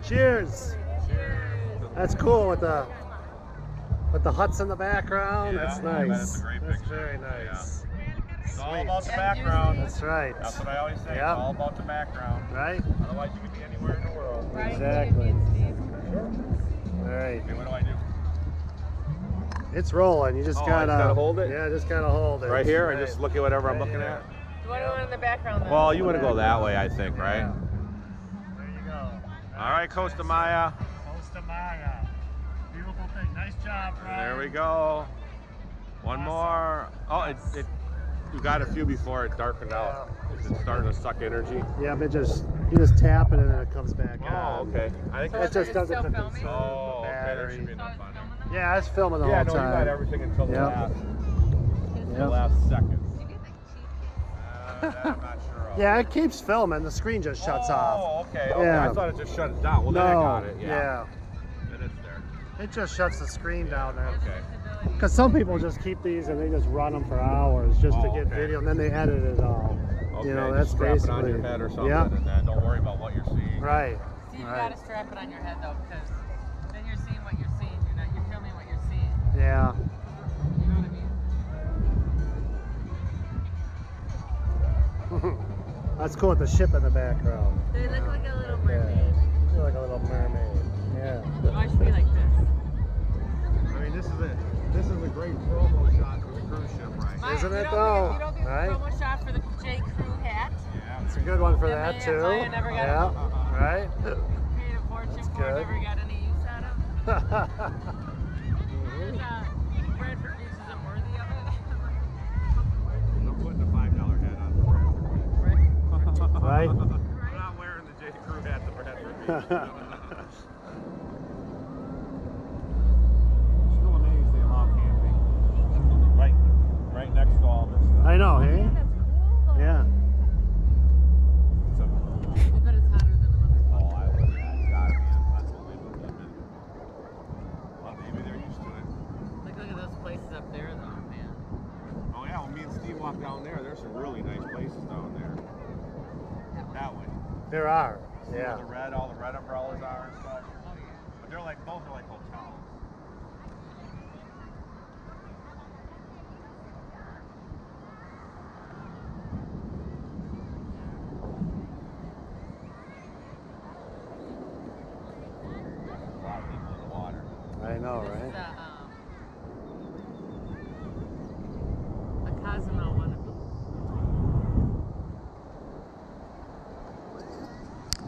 Cheers. That's cool with the huts in the background. Yeah, That's I nice. bet it's a great That's picture. very nice. It's all about the background. That's right. That's what I always say. Yep. It's all about the background. Right? Otherwise, you could be anywhere in the world. Right, Exactly. Sure. All right. Okay, what do I do? It's rolling. You just Oh, I gotta, just gotta hold it? Yeah, just gotta hold it. Right here? Right. And just look at whatever I'm Right looking here. at? You want to go in the background though? Well, you want to go that way, I think, right? Yeah. There you go. All right, Costa Maya. Costa Maya. Beautiful thing. Nice job, Brian. There we go. One more. Oh, you got a few before it darkened out. It's starting to suck energy. Yeah, but you just tap it and then it comes back Oh, on. okay. I think So It it's just still doesn't filming? consume Oh, the okay. There battery. should be enough on there. Yeah, it's filming the Yeah, whole no, you time. got everything until the Yep. last, Yep. last second. Did you get the cheap? That I'm not sure of. Yeah, it keeps filming. The screen just shuts off. Oh, okay. Okay. Yeah. I thought it just shut it down. Well, No. then I got it. Yeah. Yeah. Then it's there. It just shuts the screen down there. Okay. Because some people just keep these and they just run them for hours just to Oh, get okay. video, and then they edit it all. Okay. You know, that's just strap basically. it on your head or something, Yep. and then don't worry about what you're seeing. Right. See, you Right. gotta strap it on your head though, because then you're seeing what you're seeing. You're filming what you're seeing. Yeah. You know what I mean? That's cool with the ship in the background. They look like a little Yeah. mermaid. Feel like a little mermaid. Yeah. Oh, I should be like this. I mean, this is a great promo shot for the cruise ship, right? Maya, Isn't you it don't though? Do, you don't do Right? the promo shot for the J. Crew hat. Yeah. It's a good one for Yeah, that too. Maya never got Yeah. Right. Paid a fortune for good. it, never got any use out of. There's Bradford Beach isn't worthy of it. I'm putting a $5 hat on for Bradford. Right. I'm not wearing the J. Crew hat to Bradford Beach. Still amazed they allow camping. Right next to all this stuff. I know, hey? That's cool though. Yeah. It's a, I bet it's hotter than the motherfucker. oh, I would. Yeah, it's gotta be. That's what they would live in. Well, maybe they're used to it. Look at those places up there though, man. Oh yeah, well, me and Steve walked down there. There's some really nice places down there. That way. There are. See Yeah. where all the red umbrellas are and stuff. Oh yeah. But those are like hotels. A lot of people in the water. I know, This right? is